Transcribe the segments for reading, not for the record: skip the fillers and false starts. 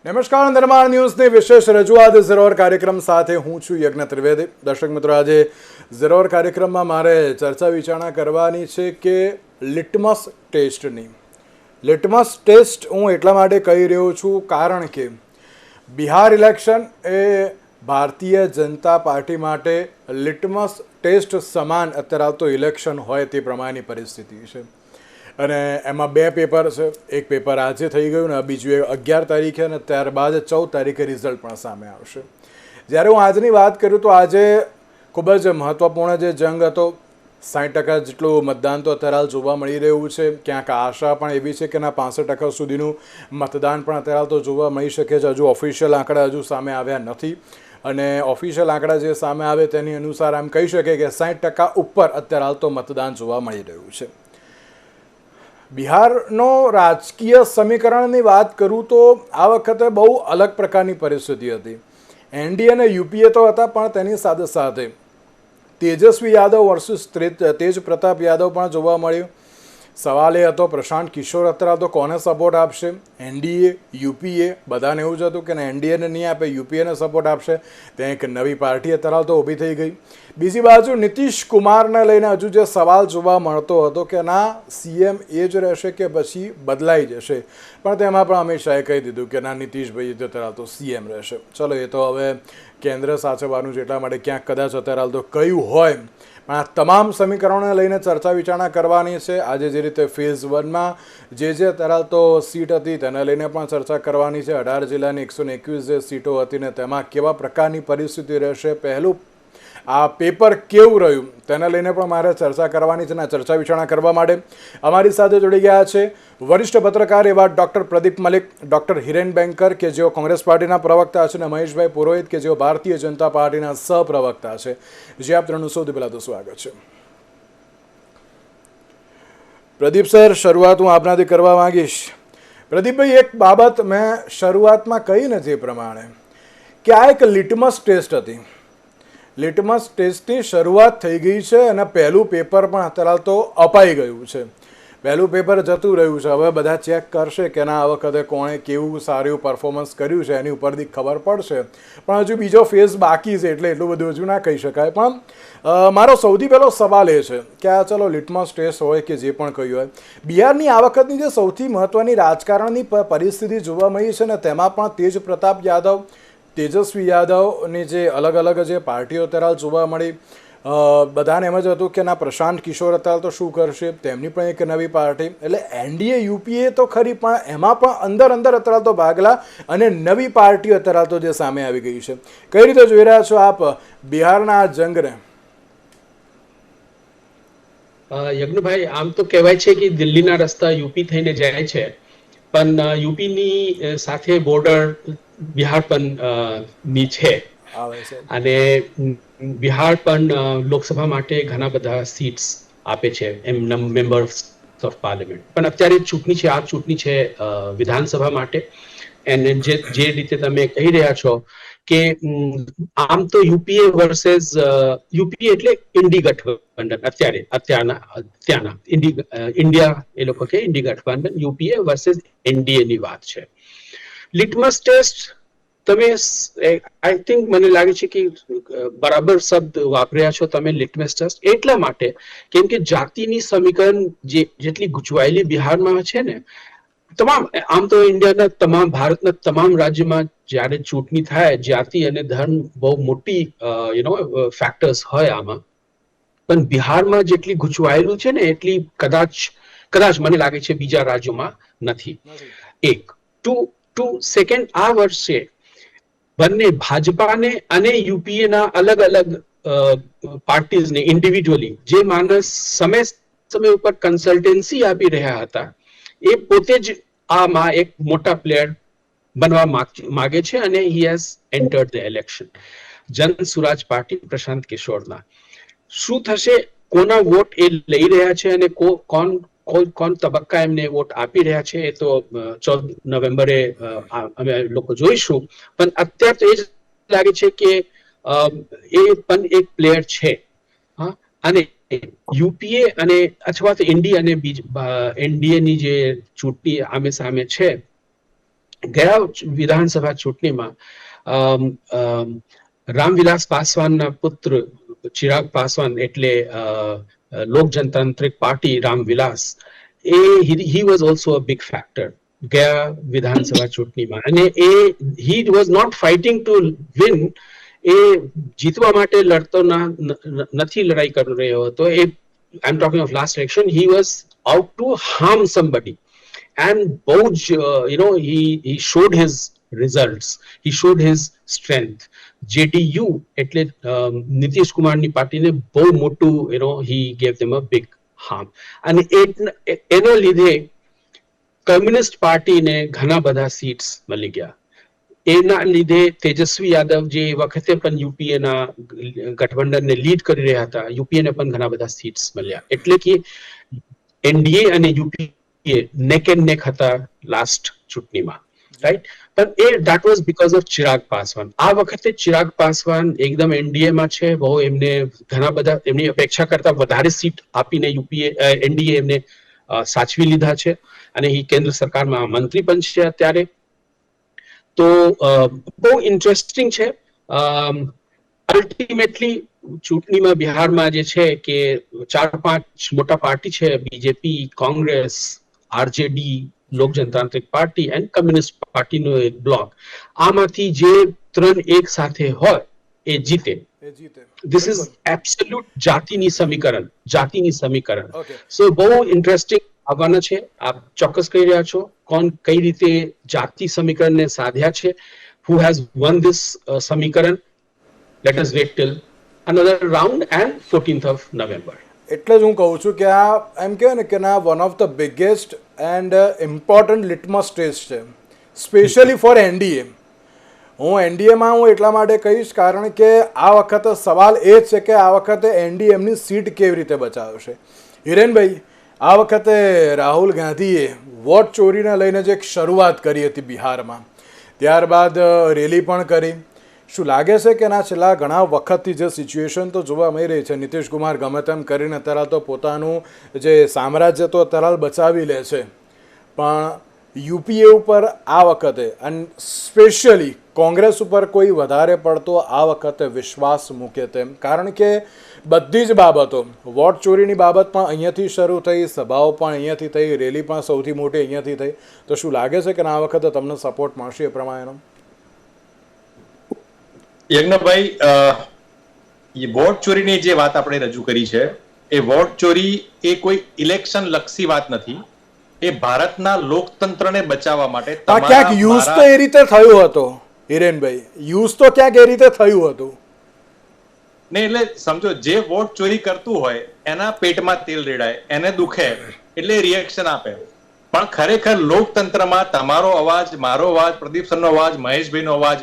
નમસ્કાર, નિર્માણ ન્યૂઝની વિશેષ રજૂઆત ઝરોર કાર્યક્રમ સાથે હું છું યજ્ઞ ત્રિવેદી. દર્શક મિત્રો, આજે ઝરોર કાર્યક્રમમાં મારે ચર્ચા વિચારણા કરવાની છે કે લિટમસ ટેસ્ટની. લિટમસ ટેસ્ટ હું એટલા માટે કહી રહ્યો છું કારણ કે બિહાર ઇલેક્શન એ ભારતીય જનતા પાર્ટી માટે લિટમસ ટેસ્ટ સમાન અત્યારે આવતો ઇલેક્શન હોય તે પ્રમાણેની પરિસ્થિતિ છે. અને એમાં બે પેપર છે. એક પેપર આજે થઈ ગયું ને બીજું 11 તારીખે અને ત્યારબાદ 14 તારીખે રિઝલ્ટ પણ સામે આવશે. જ્યારે હું આજની વાત કરું તો આજે ખૂબ જ મહત્ત્વપૂર્ણ જે જંગ હતો, 60% જેટલું મતદાન તો અત્યારે હાલ જોવા મળી રહ્યું છે. ક્યાંક આશા પણ એવી છે કે ના 65% સુધીનું મતદાન પણ અત્યારે હાલ તો જોવા મળી શકે છે. હજુ ઓફિશિયલ આંકડા હજુ સામે આવ્યા નથી અને ઓફિશિયલ આંકડા જે સામે આવે તેની અનુસાર આમ કહી શકે કે 60% ઉપર અત્યારે હાલ તો મતદાન જોવા મળી રહ્યું છે. બિહારનો રાજકીય સમીકરણની વાત કરું તો આ વખતે બહુ અલગ પ્રકારની પરિસ્થિતિ હતી. એનડીએ અને યુપીએ તો હતા, પણ તેની સાથે સાથે તેજસ્વી યાદવ વર્સિસ તેજ પ્રતાપ યાદવ પણ જોવા મળ્યું. સવાલ એ હતો પ્રશાંત કિશોર અત્યારે તો કોને સપોર્ટ આપશે? એનડીએ, યુપીએ, બધાને એવું જ હતું કે એનડીએને નહીં આપે, યુપીએને સપોર્ટ આપશે. ત્યાં એક નવી પાર્ટી અત્યારે તો ઊભી થઈ ગઈ. બીજી બાજુ નીતિશ કુમારને લઈને હજુ જે સવાલ જોવા મળતો હતો કે ના સીએમ એ જ રહેશે કે પછી બદલાઈ જશે, પણ તેમાં પણ અમિત શાહે કહી દીધું કે ના નીતિશભાઈ અત્યારે તો સીએમ રહેશે. ચલો, એ તો હવે કેન્દ્ર સાચવવાનું છે એટલા માટે ક્યાંક કદાચ અત્યારે તો કહ્યું હોય, પણ આ તમામ સમીકરણોને લઈને ચર્ચા વિચારણા કરવાની છે. આજે જે રીતે ફેઝ 1માં જે અત્યારે તો સીટ હતી તેને લઈને પણ ચર્ચા કરવાની છે. 18 જિલ્લાની 121 જે સીટો હતી ને તેમાં કેવા પ્રકારની પરિસ્થિતિ રહેશે, પહેલું આ પેપર કેવું રહ્યું તેને લઈને પણ મારે ચર્ચા કરવાની છે. અને ચર્ચા વિચારણા કરવા માટે અમારી સાથે જોડી ગયા છે વરિષ્ઠ પત્રકાર એવા doctor Pradeep Malik, doctor Hiren Banker કે જેઓ કોંગ્રેસ પાર્ટીના પ્રવક્તા છે, અને મહેશભાઈ પુરોહિત કે જેઓ ભારતીય જનતા પાર્ટીના સહપ્રવક્તા છે. જે આપ ત્રણનું સૌથી પહેલાં તો સ્વાગત છે. પ્રદીપ સર, શરૂઆત હું આપનાથી કરવા માંગીશ. પ્રદીપભાઈ, એક બાબત મેં શરૂઆતમાં કહી ને જે પ્રમાણે કે આ એક લિટમસ ટેસ્ટ હતી. લિટમસ ટેસ્ટની શરૂઆત થઈ ગઈ છે અને પહેલું પેપર પણ અત્યારે તો અપાઈ ગયું છે. પહેલું પેપર જતું રહ્યું છે. હવે બધા ચેક કરશે કે ના આ વખતે કોણે કેવું સારું પરફોર્મન્સ કર્યું છે, એની ઉપરથી ખબર પડશે. પણ હજુ બીજો ફેઝ બાકી છે એટલે એટલું બધું હજુ ના કહી શકાય. પણ મારો સૌથી પહેલો સવાલ એ છે કે આ ચલો લિટમસ ટેસ્ટ હોય કે જે પણ કહ્યું હોય, બિહારની આ વખતની જે સૌથી મહત્ત્વની રાજકારણની પરિસ્થિતિ જોવા મળી છે ને તેમાં પણ તેજ પ્રતાપ યાદવ, તેજસ્વી યાદવની જે અલગ અલગ જે પાર્ટીઓ અત્યારે જોવા મળી, બધાને એમ જ હતું કે ના પ્રશાંત કિશોર અત્યારે તો શું કરશે, તેમની પણ એક નવી પાર્ટી. એટલે એનડીએ યુપીએ તો ખરી, પણ એમાં પણ અંદર અત્યારે તો ભાગલા અને નવી પાર્ટીઓ અત્યારે તો જે સામે આવી ગઈ છે. કઈ રીતે જોઈ રહ્યા છો આપ બિહારના આ જંગને? યજ્ઞભાઈ, આમ તો કહેવાય છે કે દિલ્હીના રસ્તા યુપી થઈને જાય છે, પણ યુપીની સાથે બોર્ડર બિહાર પણ ની છે. અને બિહાર પણ લોકસભા માટે ઘણા બધા સીટ્સ આપે છે એમ મેમ્બર્સ ઓફ પાર્લામેન્ટ. પણ અત્યારે ચૂંટણી છે, આ ચૂંટણી છે વિધાનસભા માટે. અને જે રીતે તમે કહી રહ્યા છો કે આમ તો યુપીએ વર્સેસ યુપીએ એટલે ઇન્ડી ગઠબંધન, ત્યાંના ઇન્ડિયા એ લોકો કે ઇન્ડી ગઠબંધન, યુપીએ વર્સેસ એનડીએ ની વાત છે. લિટમસ ટેસ્ટ તમે આઈ થિંક મને લાગે છે કે બરાબર શબ્દ વાપર્યા છો તમે, લિટમસ ટેસ્ટ. એટલા માટે કેમ કે જાતિની સમીકરણ જેટલી ગૂંચવાયેલી બિહારમાં છે ને, તમામ આમ તો ઇન્ડિયાના તમામ ભારતના તમામ રાજ્યમાં જ્યારે ચૂંટણી થાય જાતિ અને ધર્મ બહુ મોટી ફેક્ટર્સ હોય આમાં, પણ બિહારમાં જેટલી ગૂંચવાયેલું છે ને એટલી કદાચ મને લાગે છે બીજા રાજ્યોમાં નથી. એક ટુ સેકન્ડ, આ વર્ષે બંને ભાજપાને અને યુપીએના અલગ અલગ પાર્ટીઝને ઇન્ડિવિજ્યુઅલી જે માણસ સમય ઉપર કન્સલ્ટન્સી આપી રહ્યા હતા, એ પોતે જ આમાં એક મોટા પ્લેયર બનવા માંગે છે અને he has entered the election. જન સુરાજ પાર્ટી પ્રશાંત કિશોરના શું થશે, કોના વોટ એ લઈ રહ્યા છે અને કોણ તબક્કા એમને વોટ આપી રહ્યા છે, એ તો 14 નવેમ્બરે અમે લોકો જોઈશું. પણ અત્યારે તો એ જ લાગે છે કે એ પણ એક પ્લેયર છે. અને યુપીએ અને અથવા તો એનડીએ ની જે ચૂંટણી આમે સામે છે, ગયા વિધાનસભા ચૂંટણીમાં રામવિલાસ પાસવાનના પુત્ર ચિરાગ પાસવાન એટલે Lok Janatantrik party Ramvilas he was also a big factor ગયા વિધાનસભા ચૂંટણીમાં અને he was not fighting to win એ જીતવા માટે લડતો નથી લડાઈ કરી રહ્યો હતો I'm talking of last election he was out to harm somebody and બહુ જ he showed his results he showed his strength JDU એટલે નીતિશ કુમારની પાર્ટીને બહુ મોટું he gave them a big harm અને એના લીધે કમ્યુનિસ્ટ પાર્ટીને ઘણા બધા સીટ્સ મળી ગયા એના લીધે તેજસ્વી યાદવ જે વખતે પણ યુપીએના ગઠબંધનને લીડ કરી રહ્યા હતા યુપીએને પણ ઘણા બધા સીટ્સ મળ્યા એટલે કે એનડીએ અને યુપીએ નેક એન્ડ નેક હતા લાસ્ટ ચૂંટણીમાં રાઈટ પણ that was because of Chirag Paswan આ વખતે ચિરાગ પાસવાન એકદમ એનડીએ માં છે બહુ એમને ઘણા બધા એમની અપેક્ષા કરતા વધારે સીટ આપીને યુપીએ એનડીએ એમને સાચવી લીધા છે અને એ કેન્દ્ર સરકારમાં મંત્રી પણ છે અત્યારે તો બહુ ઇન્ટરેસ્ટિંગ છે અલ્ટિમેટલી ચૂંટણીમાં બિહારમાં જે છે કે 4-5 મોટા પાર્ટી છે BJP Congress RJD Lok Janatantrik party and communist પાર્ટીનો એક બ્લોક આમાંથી જે 3 એક સાથે હોય એ જીતે This is absolute જાતિની સમીકરણ સો બહુ ઇન્ટરેસ્ટિંગ આવવાના છે આપ ચોક્કસ કહી રહ્યા છો કોણ કઈ રીતે જાતિ સમીકરણને સાધ્યા છે who has won this સમીકરણ let us wait till another round and 14th of November એટલે જ હું કહું છું કે આ એમ કહેવાય ને કે ના one of the biggest and important litmus test છે સ્પેશિયલી ફોર એનડીએ હું એનડીએમાં હું એટલા માટે કહીશ કારણ કે આ વખતે સવાલ એ જ છે કે આ વખતે એનડીએ એમની સીટ કેવી રીતે બચાવશે હિરેનભાઈ આ વખતે રાહુલ ગાંધીએ વોટ ચોરીને લઈને જે એક શરૂઆત કરી હતી બિહારમાં ત્યારબાદ રેલી પણ કરી શું લાગે છે કે ના છેલ્લા ઘણા વખતથી જે સિચ્યુએશન તો જોવા મળી રહી છે નીતિશ કુમાર ગમે તેમ કરીને અત્યારે તો પોતાનું જે સામ્રાજ્ય તો અત્યારે બચાવી લે છે પણ યુપીએ ઉપર આ વખતે અને સ્પેશિયલી કોંગ્રેસ ઉપર કોઈ વધારે પડતો આ વખતે વિશ્વાસ મૂકે તેમ કારણ કે બધી જ બાબતો વોટ ચોરીની બાબત પણ અહીંયાથી શરૂ થઈ સભાઓ પણ અહીંયાથી થઈ રેલી પણ સૌથી મોટી અહીંયાથી થઈ તો શું લાગે છે કે આ વખતે તમને સપોર્ટ મળશે એ પ્રમાણેનો યજ્ઞભાઈ વોટ ચોરીની જે વાત આપણે રજૂ કરી છે એ વોટ ચોરી એ કોઈ ઇલેક્શન લક્ષી વાત નથી એ ભારતના લોકતંત્રને બચાવવા માટે ક્યાંક યુઝ તો એ રીતે થયું હતું હિરેનભાઈ યુઝ તો ક્યાંક એ રીતે થયું હતું ને એટલે સમજો જે વોટ ચોરી કરતું હોય એના પેટમાં તેલ રેડાય એને દુખે એટલે રિએક્શન આપે પણ ખરેખર લોકતંત્રમાં તમારો અવાજ મારો અવાજ પ્રદીપ સરનો અવાજ મહેશભાઈનો અવાજ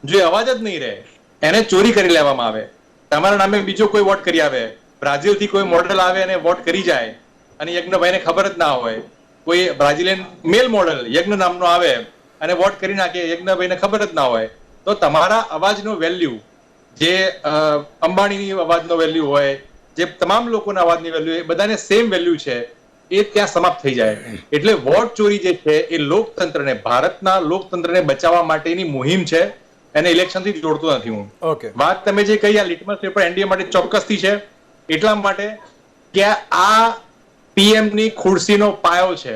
જો અવાજ જ નહીં રહે એને ચોરી કરી લેવામાં આવે તમારા નામે બીજો કોઈ વોટ કરી આવે બ્રાઝિલથી કોઈ મોડેલ આવે અને વોટ કરી જાય અને યજ્ઞભાઈને ખબર જ ના હોય કોઈ બ્રાઝિલિયન મેલ મોડેલ યજ્ઞ નામનો આવે અને વોટ કરી નાખે યજ્ઞભાઈને ખબર જ ના હોય તો તમારા અવાજનો વેલ્યુ જે અંબાણીની અવાજનો વેલ્યુ હોય જે તમામ લોકોના અવાજની વેલ્યુ એ બધાને સેમ વેલ્યુ છે એ ત્યાં સમાપ્ત થઈ જાય એટલે વોટ ચોરી જે છે એ લોકતંત્રને ભારતના લોકતંત્રને બચાવવા માટેની મુહિમ છે એને ઇલેક્શનથી જોડતો નથી હું વાત તમે જે કહી આ લિટમસ પેપર એનડીએ માટે ચોક્કસથી છે એટલા માટે કે આ પીએમ ની ખુરશીનો પાયો છે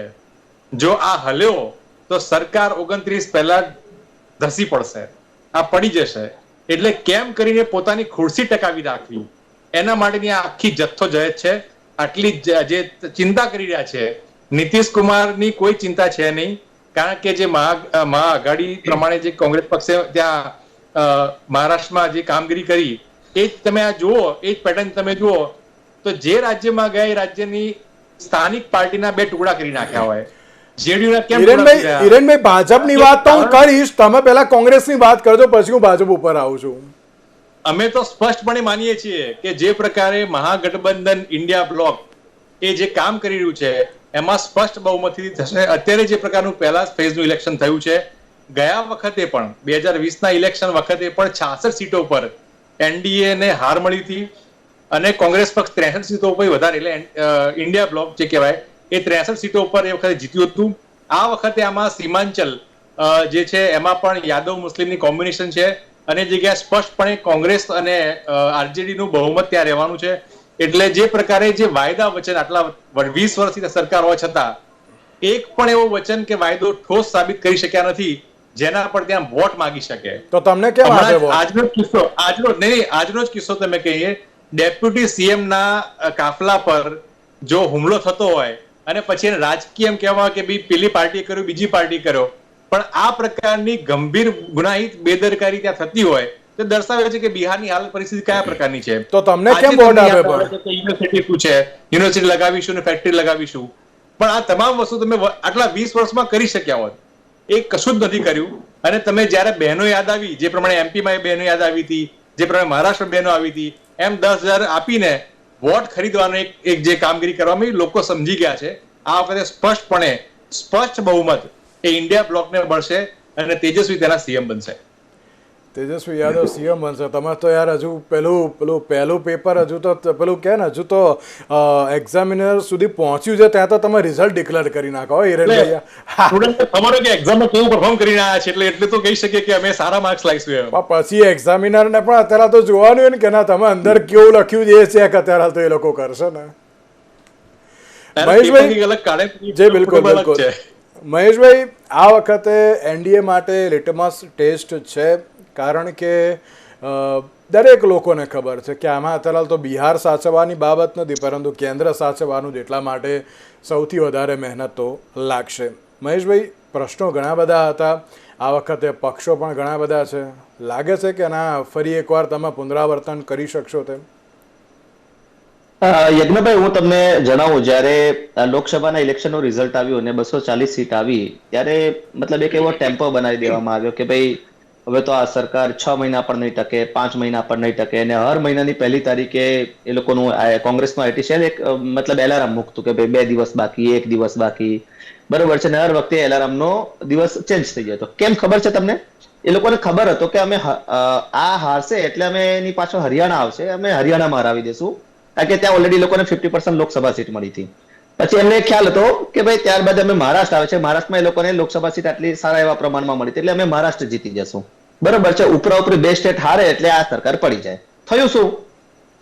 જો આ હલ્યો તો સરકાર 29 પહેલા ધસી પડશે આ પડી જશે એટલે કેમ કરીને પોતાની ખુરશી ટકાવી રાખવી એના માટેની આ આખી જથ્થોજહદ છે આટલી જે ચિંતા કરી રહ્યા છે નીતિશ કુમારની કોઈ ચિંતા છે નહીં કારણ કે જે મહાઆઘાડી પ્રમાણે જે કોંગ્રેસ પક્ષે ત્યાં મહારાષ્ટ્રમાં જે કામગીરી કરી એ જ તમે આ જુઓ એ જ પેટર્ન તમે જુઓ તો જે રાજ્યમાં ગયા એ રાજ્યની સ્થાનિક પાર્ટીના 2 ટુકડા કરી નાખ્યા હોય હિરેનભાઈ ભાજપની વાત તો હું કરીશ તમે પહેલા કોંગ્રેસની વાત કરજો પછી હું ભાજપ ઉપર આવું છું અમે તો સ્પષ્ટપણે માનીએ છીએ કે જે પ્રકારે મહાગઠબંધન ઇન્ડિયા બ્લોક એ જે કામ કરી રહ્યું છે એમાં સ્પષ્ટ બહુમતીથી થશે અત્યારે જે પ્રકારનું પહેલા ફેઝનું ઇલેક્શન થયું છે ગયા વખતે પણ 2020ના ઇલેક્શન વખતે પણ 66 સીટો પર એનડીએ ને હાર મળી હતી અને કોંગ્રેસ પક્ષ 63 સીટો ઉપર વધારે એટલે ઇન્ડિયા બ્લોક જે કહેવાય એ 63 સીટો ઉપર એ વખતે જીત્યું હતું આ વખતે આમાં સીમાંચલ જે છે એમાં પણ યાદવ મુસ્લિમની કોમ્બિનેશન છે, અને જગ્યાએ સ્પષ્ટપણે કોંગ્રેસ અને આરજેડી નું બહુમત ત્યાં રહેવાનું છે. એટલે જે પ્રકારે જે વાયદા વચન આટલા 20 વર્ષથી સરકાર હોવા છતાં એક પણ એવો વચન કે વાયદો ઠોસ સાબિત કરી શક્યા નથી જેના પર ત્યાં વોટ માંગી શકે. તો તમને કેમ આપે વોટ? આજનો જ કિસ્સો તમે કહીએ, ડેપ્યુટી સીએમ ના કાફલા પર જો હુમલો થતો હોય અને પછી એને રાજકીય એમ કહેવા કે ભાઈ પેલી પાર્ટી કર્યું બીજી પાર્ટી કર્યો, પણ આ પ્રકારની ગંભીર ગુનાહિત બેદરકારી ત્યાં થતી હોય તો દર્શાવે છે કે બિહારની હાલ પરિસ્થિતિ કયા પ્રકારની છે. તો તમને કેમ વોટ આપે? યુનિવર્સિટી શું છે, યુનિવર્સિટી લગાવીશું ને ફેક્ટરી લગાવીશું, પણ આ તમામ વસ્તુ તમે આટલા 20 વર્ષમાં કરી શક્યા હોત, એ કશું જ નથી કર્યું. અને તમે જયારે બહેનો યાદ આવી, જે પ્રમાણે એમપીમાં બહેનો યાદ આવી હતી, જે પ્રમાણે મહારાષ્ટ્રમાં બહેનો આવી હતી, એમ 10,000 આપીને વોટ ખરીદવાનો એક જે કામગીરી કરવામાં લોકો સમજી ગયા છે. આ વખતે સ્પષ્ટપણે સ્પષ્ટ બહુમત એ ઇન્ડિયા બ્લોકને મળશે અને તેજસ્વી તેના સીએમ બનશે. તેજસ્વી યાદવ સીએમ બનશે. તમે તો યાર હજુ પહેલું પેપર હજુ તો પેલું કે ને હજુ તો એક્ઝામિનર સુધી પહોંચ્યું છે, ત્યાં તો તમે રિઝલ્ટ ડિક્લેર કરી નાખો હિરેનભાઈ. તમારો કે એક્ઝામમાં કેવું પરફોર્મ કરીને આવ્યા છે એટલે તો કહી શકીએ કે અમે સારા માર્ક્સ લાવીશું. પછી એક્ઝામિનર ને પણ અત્યારે તો જોવાનું હોય ને કે ના તમે અંદર કેવું લખ્યું છે એ ચેક અત્યારે તો એ લોકો કરશે ને. મહેશભાઈ, જી બિલકુલ બિલકુલ. મહેશભાઈ, આ વખતે એનડીએ માટે લિટમસ ટેસ્ટ છે, કારણ કે દરેક લોકોને ખબર છે કે આમાં અત્યારે તો બિહાર સાચવવાની બાબત નથી, પરંતુ કેન્દ્ર સાચવવાનું જ, એટલા માટે સૌથી વધારે મહેનત તો લાગશે. મહેશભાઈ, પ્રશ્નો ઘણા બધા હતા, આ વખતે પક્ષો પણ ઘણા બધા છે, લાગે છે કે ના ફરી એકવાર તમે પુનરાવર્તન કરી શકશો તેમ? યજ્ઞભાઈ, હું તમને જણાવું, જ્યારે લોકસભાના ઇલેક્શનનું રિઝલ્ટ આવ્યું અને 240 સીટ આવી ત્યારે મતલબ એક એવો ટેમ્પો બનાવી દેવામાં આવ્યો કે ભાઈ હવે તો આ સરકાર 6 મહિના પણ નહીં ટકે, 5 મહિના પણ નહીં ટકે, અને હર મહિનાની 1 તારીખે એ લોકોનું કોંગ્રેસનું આઈટી સેલ એક મતલબ એલાર્મ મૂકતું કે ભાઈ 2 દિવસ બાકી, 1 દિવસ બાકી, બરોબર છે. ને હર વખતે એલાર્મનો દિવસ ચેન્જ થઈ જતો. કેમ ખબર છે તમને? એ લોકોને ખબર હતો કે અમે આ હારશે એટલે અમે એની પાછળ હરિયાણા આવશે, અમે હરિયાણામાં હરાવી દેશું, કારણ કે ત્યાં ઓલરેડી લોકોને 50% લોકસભા સીટ મળી હતી. પછી એમને ખ્યાલ હતો કે ભાઈ ત્યારબાદ અમે મહારાષ્ટ્ર આવે છે, મહારાષ્ટ્રમાં એ લોકોને લોકસભા સીટ આટલી સારા એવા પ્રમાણમાં મળી એટલે અમે મહારાષ્ટ્ર જીતી જશું, બરોબર છે. ઉપરી 2 સ્ટેટ હારે એટલે આ સરકાર પડી જાય. થયું શું?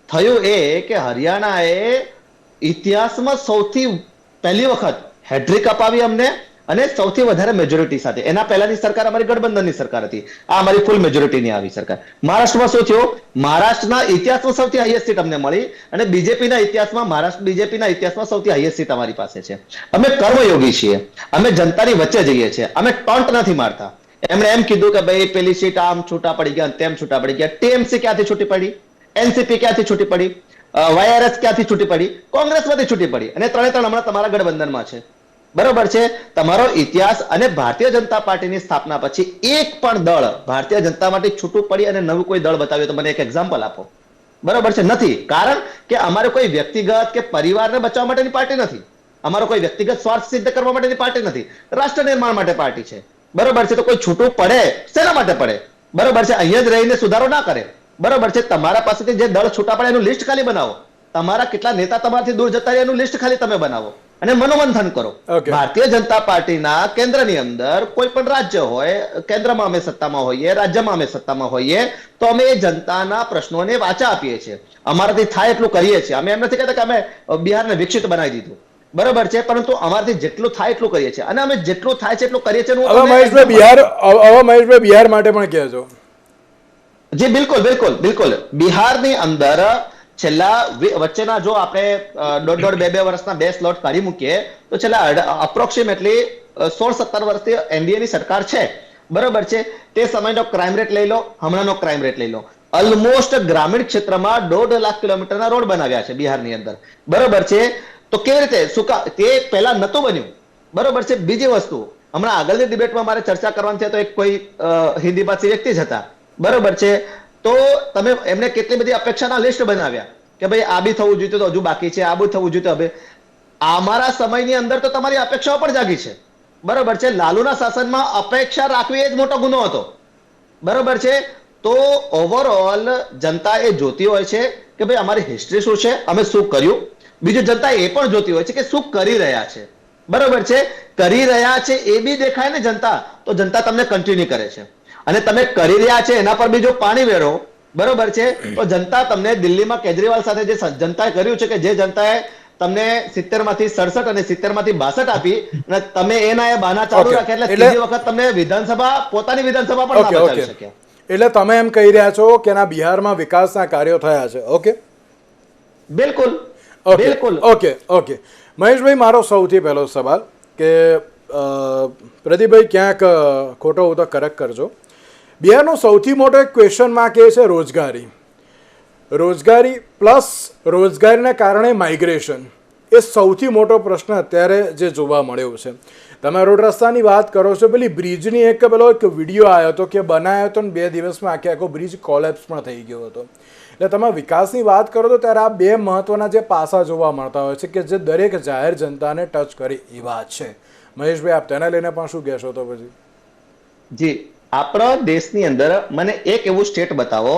થયું એ કે હરિયાણાએ ઇતિહાસમાં સૌથી પહેલી વખત હેટ્રિક અપાવી અમને, અને સૌથી વધારે મેજોરિટી સાથે. એના પહેલાની સરકાર અમારી ગઠબંધનની સરકાર હતી, આ અમારી ફૂલ મેજોરિટીની આવી સરકાર. મહારાષ્ટ્રમાં શું થયું? મહારાષ્ટ્રના ઇતિહાસમાં સૌથી હાઈએસ્ટ સીટ અમને મળી, અને બીજેપીના ઇતિહાસમાં મહારાષ્ટ્ર બીજેપીના ઇતિહાસમાં સૌથી હાઈએસ્ટ સીટ અમારી પાસે છે. અમે કર્મયોગી છીએ, અમે જનતાની વચ્ચે જઈએ છીએ, અમે ટોન્ટ નથી મારતા. એમણે એમ કીધું કે ભાઈ પેલી સીટ આમ છૂટા પડી ગયા, તેમ છૂટા પડી ગયા. ટીએમસી ક્યાંથી છૂટી પડી? એનસીપી ક્યાંથી છૂટી પડી? વાયઆરએસ ક્યાંથી છૂટી પડી? કોંગ્રેસમાંથી છૂટી પડી, અને 3 હમણાં તમારા ગઠબંધનમાં છે, બરોબર છે. તમારો ઇતિહાસ અને ભારતીય જનતા પાર્ટીની સ્થાપના પછી એક પણ દળ ભારતીય જનતા માટે છૂટું પડી અને નવું કોઈ દળ બતાવ્યું તો મને એક એક્ઝામ્પલ આપો, બરોબર છે. નથી, કારણ કે અમારે કોઈ વ્યક્તિગત કે પરિવારને બચાવવા માટેની પાર્ટી નથી, અમારો કોઈ વ્યક્તિગત સ્વાર્થ સિદ્ધ કરવા માટેની પાર્ટી નથી, રાષ્ટ્ર નિર્માણ માટે પાર્ટી છે, બરોબર છે. તો કોઈ છૂટું પડે શેના માટે પડે? બરોબર છે, અહીંયા જ રહીને સુધારો ના કરે, બરોબર છે. તમારા પાસેથી જે દળ છૂટા પડે એનું લિસ્ટ ખાલી બનાવો, તમારા કેટલા નેતા તમારાથી દૂર જતા રહ્યા એનું લિસ્ટ ખાલી તમે બનાવો અને મનોમંથન કરો. ભારતીય જનતા પાર્ટીના કેન્દ્રની અંદર કોઈ પણ રાજ્ય હોય, કેન્દ્રમાં અમે સત્તામાં હોઈએ, રાજ્યમાં અમે સત્તામાં હોઈએ, તો અમે જનતાના પ્રશ્નોને વાચા આપીએ છીએ, અમારાથી થાય એટલું કરીએ છીએ. અમે એમ નથી કહેતા કે અમે બિહારને વિકસિત બનાવી દીધું, બરોબર છે, પરંતુ અમારાથી જેટલું થાય એટલું કરીએ છીએ, અને અમે જેટલું થાય છે એટલું કરીએ છીએ. મહેશભાઈ, બિહાર માટે પણ કહેજો. જી બિલકુલ બિલકુલ બિલકુલ. બિહારની અંદર છેલ્લા વચ્ચેના જો આપણે 1.5-2 વર્ષના 2 સ્લોટ કાઢી મૂકીએ તો છેલ્લા અપ્રોક્સિમેટલી 16-17 વર્ષથી એનડીએ ની સરકાર છે, બરોબર છે. તે સમયનો ક્રાઇમ રેટ લઈ લો, હમણાંનો ક્રાઇમ રેટ લઈ લો, ઓલમોસ્ટ ગ્રામીણ ક્ષેત્રમાં 1.5 લાખ કિલોમીટરના રોડ બનાવ્યા છે બિહારની અંદર, બરોબર છે. તો કેવી રીતે? તે પહેલા નતું બન્યું, બરોબર છે. બીજી વસ્તુ, હમણાં આગળની ડિબેટમાં મારે ચર્ચા કરવાની છે તો એક કોઈ હિન્દી ભાષી વ્યક્તિ જ હતા, બરોબર છે. તો તમે એમને કેટલી બધી અપેક્ષાના લિસ્ટ બનાવ્યા કે ભાઈ આ બી થવું જોઈએ તો હજુ બાકી છે, આ બી થવું જોઈએ તો હવે. અમારા સમયની અંદર તો તમારી અપેક્ષાઓ પણ જાગી છે, બરોબર છે. લાલુના શાસનમાં અપેક્ષા રાખવી એ જ મોટો ગુનો હતો, બરોબર છે. તો ઓવરઓલ જનતા એ જોતી હોય છે કે ભાઈ અમારી હિસ્ટ્રી શું છે, અમે શું કર્યું. બીજું, જનતા એ પણ જોતી હોય છે કે શું કરી રહ્યા છે, બરોબર છે. કરી રહ્યા છે એ બી દેખાય ને જનતા, તો તો જનતા તમને કન્ટિન્યુ કરે છે. અને તમે કરી રહ્યા છે એના પર બી જો પાણી વેરો, બરોબર છે, તો જનતા તમને દિલ્હીમાં કેજરીવાલ સાથે જે જનતાએ કર્યું છે કે જે જનતાએ તમને 70 માંથી 67 અને 70 માંથી 62 આપી અને તમે એના એ બહાના ચાલુ રાખ્યા એટલે ત્રીજી વખત તમને વિધાનસભા પોતાની વિધાનસભા પણ ના બચાવી શક્યા. એટલે તમે એમ કહી રહ્યા છો કે ના બિહારમાં વિકાસના કાર્યો થયા છે. ઓકે, બિલકુલ બિલકુલ. ઓકે મહેશભાઈ, મારો સૌથી પહેલો સવાલ કે પ્રદીપભાઈ ક્યાંક ખોટો હું તો કરેક્ટ કરજો. બિહારનો સૌથી મોટો એક ક્વેશ્ચન માર્ક એ છે રોજગારી પ્લસ રોજગારીને કારણે માઇગ્રેશન. એ સૌથી મોટો પ્રશ્ન અત્યારે જે જોવા મળ્યો છે. તમે રોડ રસ્તાની વાત કરો છો, પેલી બ્રિજની એક વિડીયો આવ્યો હતો કે બનાવ્યો હતો ને 2 દિવસમાં આખો બ્રિજ કોલેપ્સ પણ થઈ ગયો હતો. એટલે તમે વિકાસની વાત કરો તો ત્યારે આ 2 મહત્વના જે પાસા જોવા મળતા હોય છે કે જે દરેક જાહેર જનતાને ટચ કરે એવા છે. મહેશભાઈ, આપ તેને લઈને પણ શું કહેશો તો પછી? જી, આપણા દેશની અંદર મને એક એવું સ્ટેટ બતાવો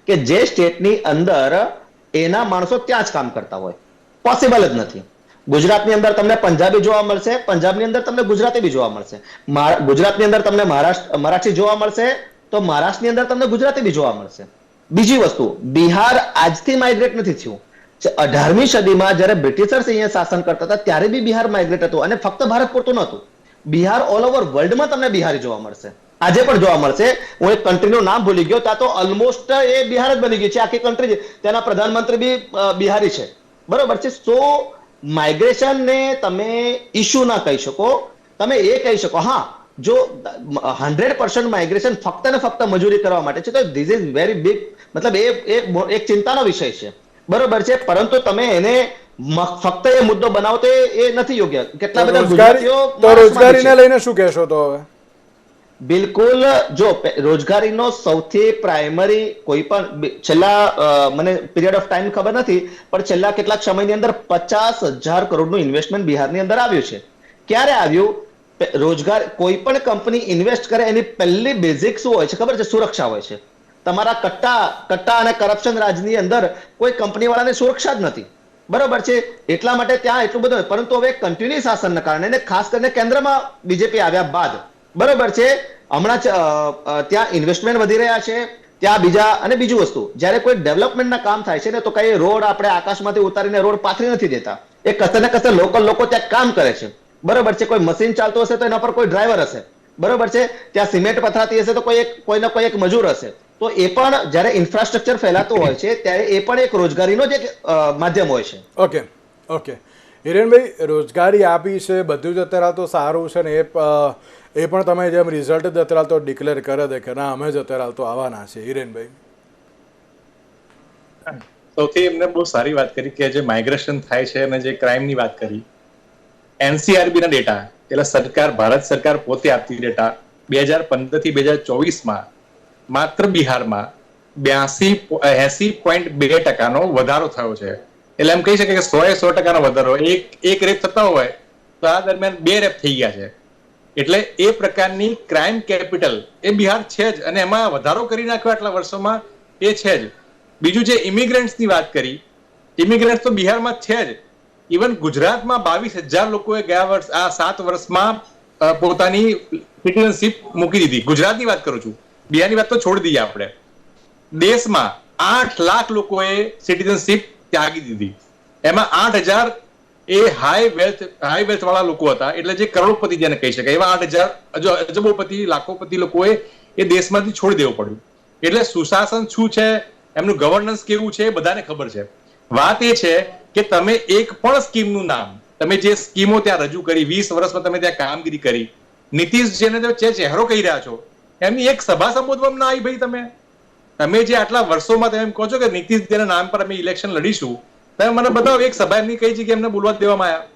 કે જે સ્ટેટની અંદર એના માણસો ત્યાં જ કામ કરતા હોય. પોસિબલ જ નથી. ગુજરાતની અંદર તમને પંજાબી જોવા મળશે, પંજાબની અંદર તમને ગુજરાતી બી જોવા મળશે, ગુજરાતની અંદર તમને મરાઠી જોવા મળશે, તો મહારાષ્ટ્રની અંદર તમને ગુજરાતી બી જોવા મળશે. બીજી વસ્તુ, બિહાર આજથી માઇગ્રેટ નથી થયું. 18મી સદીમાં જ્યારે બ્રિટિશર્સ અહીંયા શાસન કરતા હતા ત્યારે બી બિહાર માઇગ્રેટ હતું અને ફક્ત ભારત પૂરતું નહોતું. બિહાર ઓલ ઓવર વર્લ્ડમાં તમને બિહારી જોવા મળશે, આજે પણ જોવા મળશે. હું એક કન્ટ્રીનું નામ ભૂલી ગયો, ત્યાં તો ઓલમોસ્ટ એ બિહાર જ બની ગઈ છે આખી કન્ટ્રી. તેના પ્રધાનમંત્રી બી બિહારી છે, બરોબર છે. સો માઇગ્રેશન ને તમે ઇશ્યુ ના કહી શકો, તમે એ કહી શકો હા જો 100% માઇગ્રેશન ફક્ત ને ફક્ત મજૂરી કરવા માટે છે તો ધીસ ઇઝ વેરી બિગ, મતલબ એક ચિંતાનો વિષય છે, બરોબર છે. પરંતુ તમે એને ફક્ત એ મુદ્દો બનાવો તો એ નથી યોગ્ય. કેટલા બધા ગુજરાતીઓ રોજગારીને લઈને શું કહેશો તો હવે? બિલકુલ, જો રોજગારીનો સૌથી પ્રાઇમરી કોઈ પણ છેલ્લા મને પીરિયડ ઓફ ટાઈમ ખબર નથી પણ છેલ્લા કેટલાક સમયની અંદર 50,000 કરોડનું ઇન્વેસ્ટમેન્ટ બિહારની અંદર આવ્યું છે. ક્યારે આવ્યું? રોજગાર, કોઈ પણ કંપની ઇન્વેસ્ટ કરે એની પહેલી બેઝિક શું હોય છે ખબર છે? સુરક્ષા હોય છે. તમારા કટ્ટા અને કરપ્શન રાજની અંદર કોઈ કંપની વાળાને સુરક્ષા જ નથી, બરોબર છે. એટલા માટે ત્યાં એટલું બધું. પરંતુ હવે કન્ટિન્યુ શાસનના કારણે ખાસ કરીને કેન્દ્રમાં બીજેપી આવ્યા બાદ, બરોબર છે, હમણાં ત્યાં ઇન્વેસ્ટમેન્ટ વધી રહ્યા છે. ત્યાં બીજું વસ્તુ, જ્યારે કોઈ ડેવલપમેન્ટના કામ થાય છે ને તો કઈ રોડ આપણે આકાશમાંથી ઉતારીને રોડ પાથરી નથી દેતા. એ કશે ને કશે લોકલ લોકો ત્યાં કામ કરે છે, બરોબર છે. કોઈ મશીન ચાલતું હશે તો એના પર કોઈ ડ્રાઈવર હશે, બરોબર છે. ત્યાં સિમેન્ટ પથરાતી હશે તો કોઈને કોઈ એક મજૂર હશે. તો એ પણ જ્યારે ઇન્ફ્રાસ્ટ્રક્ચર ફેલાતું હોય છે ત્યારે એ પણ એક રોજગારીનો જ એક માધ્યમ હોય છે. ઓકે હિરેનભાઈ, રોજગારી આપી છે બધું જ અત્યારે તો સારું છે ને એ પણ તમે જેમ રિઝલ્ટ જ અત્યારે તો ડિક્લેર કરે દે કે ના અમે જ અત્યારે તો આવવાના છે. હિરેનભાઈ, સૌથી એમને બહુ સારી વાત કરી કે જે માઇગ્રેશન થાય છે અને જે ક્રાઇમની વાત કરી, NCRB ના ડેટા, એટલે ભારત સરકાર પોતે આપતી ડેટા 2015 થી 2024માં માત્ર બિહારમાં 80.2% વધારો થયો છે. એટલે એમ કહી શકે કે 100% વધારો. એક રેપ થતા હોય તો આ દરમિયાન 2 રેપ થઈ ગયા છે. એટલે એ પ્રકારની ક્રાઇમ કેપિટલ એ બિહાર છે જ, અને એમાં વધારો કરી નાખ્યો આટલા વર્ષોમાં એ છે જ. બીજું જે ઇમિગ્રન્ટ્સની વાત કરી, ઇમિગ્રન્ટ્સ તો બિહારમાં છે જ. ઇવન ગુજરાતમાં 22,000 લોકોએ ગયા વર્ષ આ 7 વર્ષમાં પોતાની સિટીઝનશીપ મૂકી દીધી. ગુજરાતની વાત કરું છું, બિહારની વાત તો છોડી દઈએ આપણે. દેશમાં 8 લાખ લોકોએ સિટીઝનશીપ ત્યાગી દીધી. એમાં 8,000 એ હાઈ વેલ્થ વાળા લોકો હતા, એટલે જે કરોડપતિ જેને કહી શકાય એવા 8,000 અજબોપતિ લાખોપતિ લોકોએ એ દેશમાંથી છોડી દેવું પડ્યું. એટલે સુશાસન શું છે, એમનું ગવર્નન્સ કેવું છે, બધાને ખબર છે. વાત એ છે કે તમે એક પણ સ્કીમનું નામ, તમે જે સ્કીમો ત્યાં રજૂ કરી, 20 વર્ષમાં તમે ત્યાં કામગીરી કરી, નીતિશ જેને જે ચહેરો કહી રહ્યા છો એમની એક સભા સંબોધવામાં ના આવી. ભાઈ તમે જે આટલા વર્ષોમાં તમે એમ કહો છો કે નીતિશ જેના નામ પર અમે ઇલેક્શન લડીશું, તમે મને બતાવો એક સભા એમની કઈ જગ્યાએ એમને બોલવા દેવામાં આવ્યા?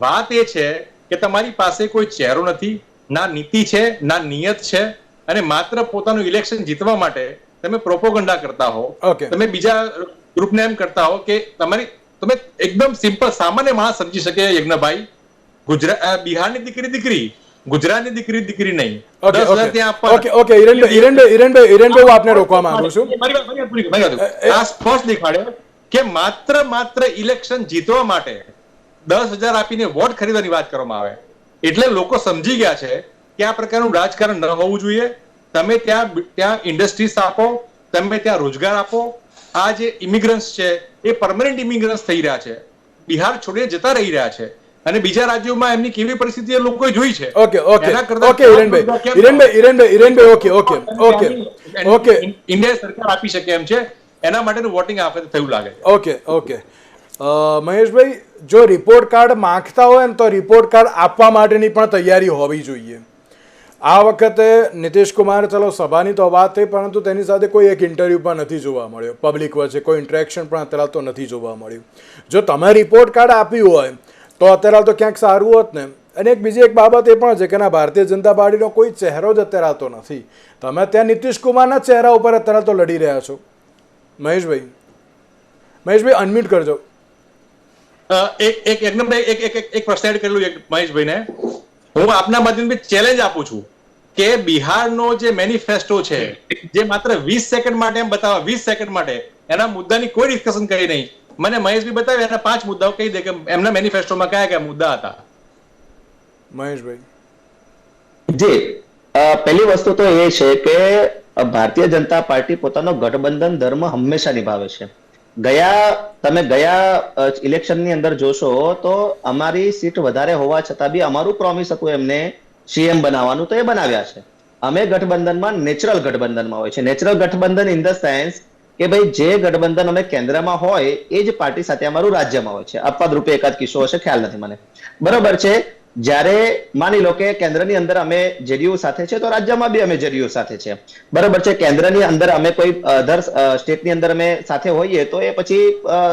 વાત એ છે કે તમારી પાસે કોઈ ચહેરો નથી, ના નીતિ છે, ના નિયત છે, અને માત્ર પોતાનું ઇલેક્શન જીતવા માટે તમે પ્રોપોગન્ડા કરતા હો. તમે બીજા ગ્રુપને એમ કરતા હો કે તમે એકદમ સિમ્પલ સામાન્ય માણસ સમજી શકે. યજ્ઞભાઈ, બિહારની દીકરી ગુજરાતની દીકરી નહીં. હિરેનભાઈ, હું આપને રોકવા માંગુ છું. આ સ્પષ્ટ દેખાડે કે માત્ર ઇલેક્શન જીતવા માટે 10,000 આપીને વોટ ખરીદવાની વાત કરવામાં આવે. એટલે લોકો સમજી ગયા છે કે આ પ્રકારનું રાજકારણ ન હોવું જોઈએ. તમે ત્યાં ઇન્ડસ્ટ્રીઝ આપો, તમે ત્યાં રોજગાર આપો. આ જે ઇમિગ્રન્ટ્સ છે એ પરમનન્ટ ઇમિગ્રન્ટ્સ થઈ રહ્યા છે, બિહાર છોડીને જતા રહી રહ્યા છે, અને બીજા રાજ્યોમાં એમની કેવી પરિસ્થિતિ એ લોકોએ જોઈ છે. ઇન્ડિયા સરકાર આપી શકે એમ છે, એના માટેનું વોટિંગ આ વખતે થયું લાગે છે. ઓકે મહેશભાઈ, જો રિપોર્ટ કાર્ડ માંગતા હોય ને તો રિપોર્ટ કાર્ડ આપવા માટેની પણ તૈયારી હોવી જોઈએ. આ વખતે નીતિશ કુમાર, ચલો સભાની તો વાત થઈ, પરંતુ તેની સાથે કોઈ એક ઇન્ટરવ્યૂ પણ નથી જોવા મળ્યો, પબ્લિક વચ્ચે કોઈ ઇન્ટરેક્શન પણ અત્યારે તો નથી જોવા મળ્યું. જો તમે રિપોર્ટ કાર્ડ આપ્યું હોય તો અત્યારે તો ક્યાંક સારું હોત ને. અને બીજી એક બાબત એ પણ છે કે ના, ભારતીય જનતા પાર્ટીનો કોઈ ચહેરો જ અત્યારે તો નથી. તમે ત્યાં નીતિશ કુમારના ચહેરા ઉપર અત્યારે તો લડી રહ્યા છો. મહેશભાઈ અનમ્યુટ કરજો. એક પ્રશ્ન એડ કરેલું મહેશભાઈને. હું આપના માધ્યમથી ચેલેન્જ આપું છું કે બિહારનો જે મેનિફેસ્ટો છે, જે માત્ર 20 સેકન્ડ માટે એમ બતાવે, 20 સેકન્ડ માટે એના મુદ્દાની કોઈ ડિસ્કશન કરી નહીં. મને મહેશભાઈ બતાવે એના 5 મુદ્દાઓ કહી દે કે એમના મેનિફેસ્ટોમાં કયા કયા મુદ્દા હતા. મહેશભાઈ જી, પહેલી વસ્તુ તો એ છે કે ભારતીય જનતા પાર્ટી પોતાનો ગઠબંધન ધર્મ હંમેશા નિભાવે છે. તમે ગયા ઇલેક્શનની અંદર જોશો તો અમારી સીટ વધારે હોવા છતાં બી અમારું પ્રોમિસ હતું એમને સીએમ બનાવવાનું, તો એ બનાવ્યા છે. અમે ગઠબંધનમાં નેચરલ ગઠબંધનમાં હોય છે. નેચરલ ગઠબંધન ઇન ધ સેન્સ કે ભાઈ જે ગઠબંધન અમે કેન્દ્રમાં હોય એ જ પાર્ટી સાથે અમારું રાજ્યમાં હોય છે. અપવાદ રૂપે એકાદ કિસ્સો હશે, ખ્યાલ નથી મને. બરોબર છે. જ્યારે માની લો કે કેન્દ્રની અંદર અમે જેડીયુ સાથે છે તો રાજ્યમાં બી અમે જેડીયુ સાથે છે. બરોબર છે. કેન્દ્રની અંદર અમે કોઈ અધર સ્ટેટની અંદર અમે સાથે હોઈએ તો એ પછી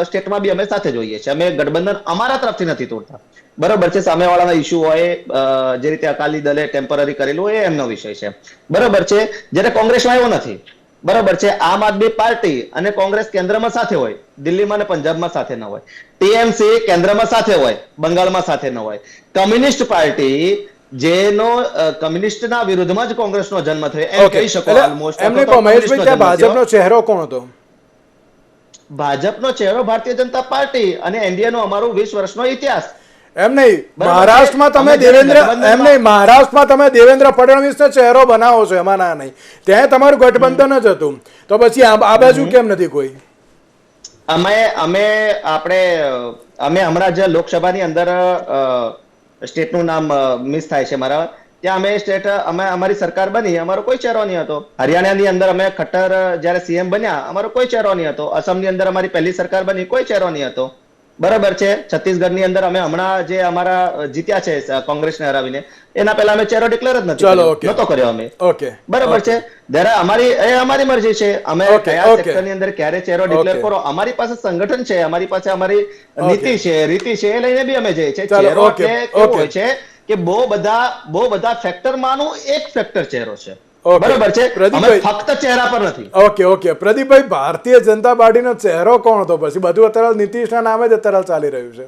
સ્ટેટમાં બી અમે સાથે જ હોઈએ છીએ. અમે ગઠબંધન અમારા તરફથી નથી તોડતા. બરોબર છે. સામેવાળાના ઇસ્યુ હોય, જે રીતે અકાલી દળે ટેમ્પરરી કરેલું હોય, એ એમનો વિષય છે. બરોબર છે. જ્યારે કોંગ્રેસમાં એવું નથી. બરોબર છે. આમ આદમી પાર્ટી અને કોંગ્રેસ કેન્દ્રમાં સાથે હોય, દિલ્હીમાં અને પંજાબમાં સાથે ન હોય. ટીએમસી કેન્દ્રમાં સાથે હોય, બંગાળમાં સાથે ન હોય. કમ્યુનિસ્ટ પાર્ટી, જેનો કમ્યુનિસ્ટના વિરુદ્ધમાં જ કોંગ્રેસનો જન્મ થયો એમ કહી શકો. ઓલમોસ્ટ ભાજપનો ચહેરો કોણ હતો? ભાજપનો ચહેરો ભારતીય જનતા પાર્ટી અને એનડીએનો અમારો 20 વર્ષનો ઇતિહાસ. એમ નહીં, મહારાષ્ટ્રમાં તમે દેવેન્દ્ર ફડણવીસનો ચહેરો બનાવો છો, એમાં ના નહીં. ત્યાં તમારું ગઠબંધન જ હતું, તો પછી આ બાજુ કેમ નથી કોઈ? અમે હમણાં જે લોકસભાની અંદર સ્ટેટનું નામ મિસ થાય છે મારા, ત્યાં અમારી સરકાર બની, અમારો કોઈ ચહેરો નહીં હતો. હરિયાણાની અંદર અમે ખટ્ટર જયારે સીએમ બન્યા, અમારો કોઈ ચહેરો નહીં હતો. અસમની અંદર અમારી પહેલી સરકાર બની, કોઈ ચહેરો નહીં હતો. બરાબર છે. છત્તીસગઢની અંદર અમે હમણાં જે અમારા જીત્યા છે કોંગ્રેસને હરાવીને, એના પહેલા અમે ચહેરો ડિક્લેર જ નતો કર્યો અમે. બરાબર છે. અમારી મરજી છે, અમે કયા સેક્ટરની અંદર ક્યારે ચહેરો ડિક્લેર કરો. અમારી પાસે સંગઠન છે, અમારી પાસે અમારી નીતિ છે, રીતિ છે, એ લઈને બી અમે જઈએ છીએ. ચહેરો કેવો હોય છે કે બહુ બધા ફેક્ટરમાંનું એક ફેક્ટર ચહેરો છે. બરાબર છે. ફક્ત ચહેરા પર નથી. ઓકે પ્રદીપભાઈ, ભારતીય જનતા પાર્ટીનો ચહેરો કોણ હતો? પછી બધું અત્યારે નીતિશના નામે જ અત્યારે ચાલી રહ્યું છે.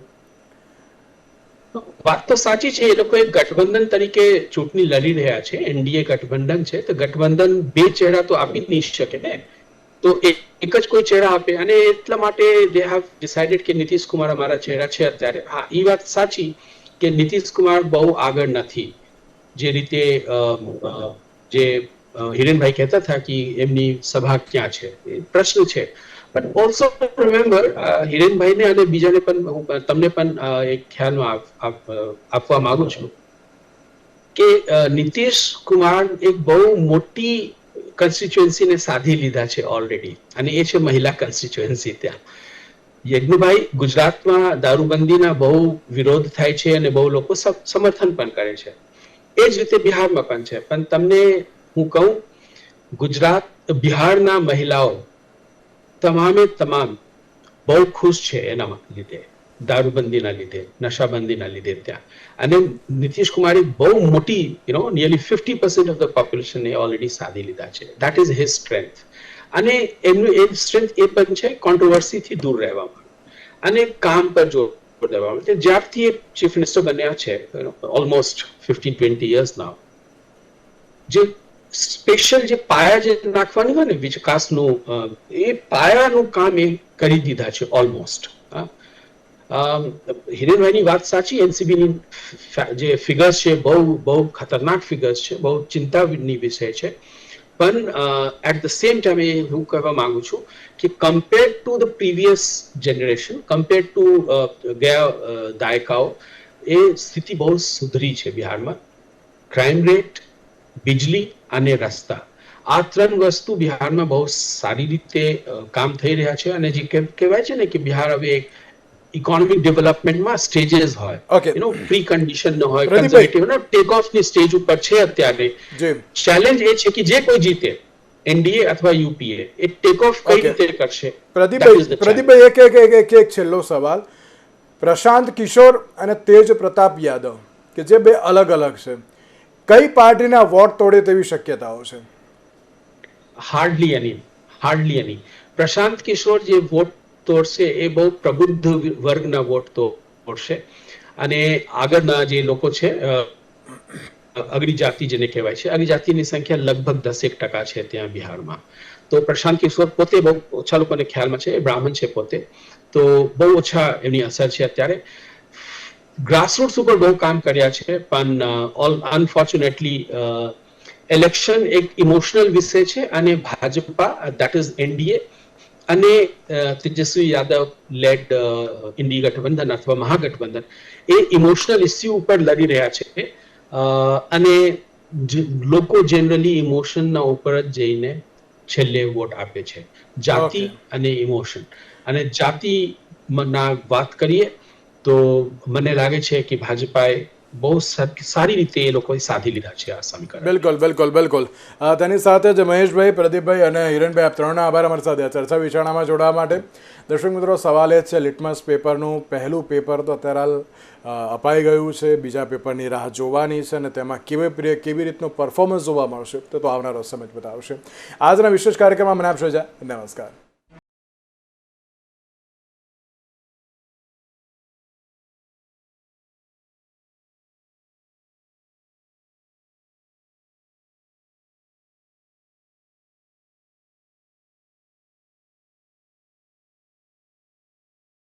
વાત તો સાચી છે. એ લોકો એક ગઠબંધન તરીકે ચૂંટણી લડી રહ્યા છે. એનડીએ ગઠબંધન છે, તો ગઠબંધન બે ચહેરા તો આપી જ નહીં શકે ને. તો એક જ કોઈ ચહેરા આપે, અને એટલા માટે દે હેવ ડિસાઇડેડ કે નીતિશ કુમાર અમારા ચહેરા છે અત્યારે. હા, એ વાત સાચી કે નીતિશ કુમાર બહુ આગળ નથી. જે રીતે જે હિરેનભાઈ કહેતા હતા કે એમની સભા ક્યાં છે, એ પ્રશ્ન છે. બટ ઓલ્સો રિમેમ્બર, હિરેનભાઈને અને બીજાને પણ હું તમને પણ એક ખ્યાલમાં આપવા માંગુ છું કે નીતિશ કુમાર એક બહુ મોટી કન્સ્ટિટ્યુએન્સીને સાધી લીધા છે ઓલરેડી, અને એ છે મહિલા કન્સ્ટિટ્યુએન્સી. ત્યાં યજ્ઞભાઈ, ગુજરાતમાં દારૂબંધીના બહુ વિરોધ થાય છે અને બહુ લોકો સમર્થન પણ કરે છે. એ જ રીતે બિહારમાં પણ છે. પણ તમને હું કહું, બિહારના મહિલાઓ તમામ બહુ ખુશ છે એના લીધે, દારૂબંધીના લીધે, નશાબંધીના લીધે ત્યાં. અને નીતિશ કુમારે બહુ મોટી nearly 50% of the population A already સાધી લીધા છે. That is his strength. અને એમનું એ સ્ટ્રેન્થ એ પણ છે કોન્ટ્રોવર્સીથી દૂર રહેવામાં અને કામ પર જોર દેવામાં. જ્યારથી એ ચીફ મિનિસ્ટર બન્યા છે, ઓલમોસ્ટ 15-20 years નાવ, જે સ્પેશિયલ જે પાયા જે નાખવાનું હોય ને વિકાસનું, એ પાયાનું કામ એ કરી દીધા છે ઓલમોસ્ટ. હિરેનભાઈની વાત સાચી, એનસીબીની જે ફિગર્સ છે બહુ ખતરનાક ફિગર્સ છે, બહુ ચિંતાની વિષય છે. પણ એટ ધ સેમ ટાઈમ હું કહેવા માંગુ છું કે compare to the previous generation, compare to ગયા દાયકાઓ, એ સ્થિતિ બહુ સુધરી છે બિહારમાં. ક્રાઇમ રેટ, બિજલી અને રસ્તા, આ 3 વસ્તુ બિહારમાં બહુ સારી રીતે કામ થઈ રહ્યા છે. અને જે કહેવાય છે ને કે બિહાર હવે એક ઇકોનોમિક ડેવલપમેન્ટમાં સ્ટેજીસ હોય, Okay. પ્રી કન્ડિશન ન હોય, પ્રદીપભાઈ. કન્ઝર્વેટિવ ટેક ઓફ ની સ્ટેજ ઉપર છે અત્યારે. જી ચેલેન્જ એ છે કે જે કોઈ જીતે, એનડીએ અથવા યુપીએ, એ ટેક ઓફ કઈ Okay. રીતે કરશે. That is the challenge. પ્રદીપભાઈ એક છેલ્લો સવાલ. પ્રશાંત કિશોર અને તેજ પ્રતાપ યાદવ કે જે બે અલગ અલગ છે, કઈ પાર્ટીના વોટ તોડે તેવી શક્યતાઓ છે? હાર્ડલી એની. પ્રશાંત કિશોર જે વોટ તોડશે એ બહુ પ્રબુદ્ધ વર્ગના વોટ તોડશે. અને આગળના જે લોકો છે, અગ્રી જાતિ જેને કહેવાય છે, અગ્રી જાતિની સંખ્યા લગભગ 10% છે ત્યાં બિહારમાં. તો પ્રશાંત કિશોર પોતે બહુ ઓછા લોકોને ખ્યાલમાં છે, એ બ્રાહ્મણ છે પોતે, તો બહુ ઓછા એમની અસર છે અત્યારે. ગ્રાસરૂટ્સ ઉપર બહુ કામ કર્યા છે, પણ અનફોર્ચ્યુનેટલી ઇલેક્શન એક ઇમોશનલ વિષય છે, અને ભાજપા, દેટ ઇઝ એનડીએ, અને તેજસ્વી યાદવ લેડ ઇન્ડી ગઠબંધન અથવા મહાગઠબંધન, એ ઇમોશનલ ઇસ્યુ ઉપર લડી રહ્યા છે. અને લોકો જનરલી ઇમોશનના ઉપર જ જઈને છેલ્લે વોટ આપે છે. જાતિ અને ઇમોશન, અને જાતિના વાત કરીએ તો મને લાગે છે કે ભાજપાએ બહુ સારી રીતે એ લોકોએ સાધી લીધા છે આ સમીકરણ. બિલકુલ. તેની સાથે જ મહેશભાઈ, પ્રદીપભાઈ અને હિરણભાઈ, આપ ત્રણનો આભાર અમારી સાથે આ ચર્ચા વિચારણામાં જોડાવા માટે. દર્શક મિત્રો, સવાલ એ છે, લિટમસ પેપરનું પહેલું પેપર તો અત્યારે હાલ અપાઈ ગયું છે, બીજા પેપરની રાહ જોવાની છે, અને તેમાં કેવી રીતનું પરફોર્મન્સ જોવા મળશે તો આવનારો સમય બતાવશે. આજના વિશેષ કાર્યક્રમમાં મને આપશો જા. નમસ્કાર.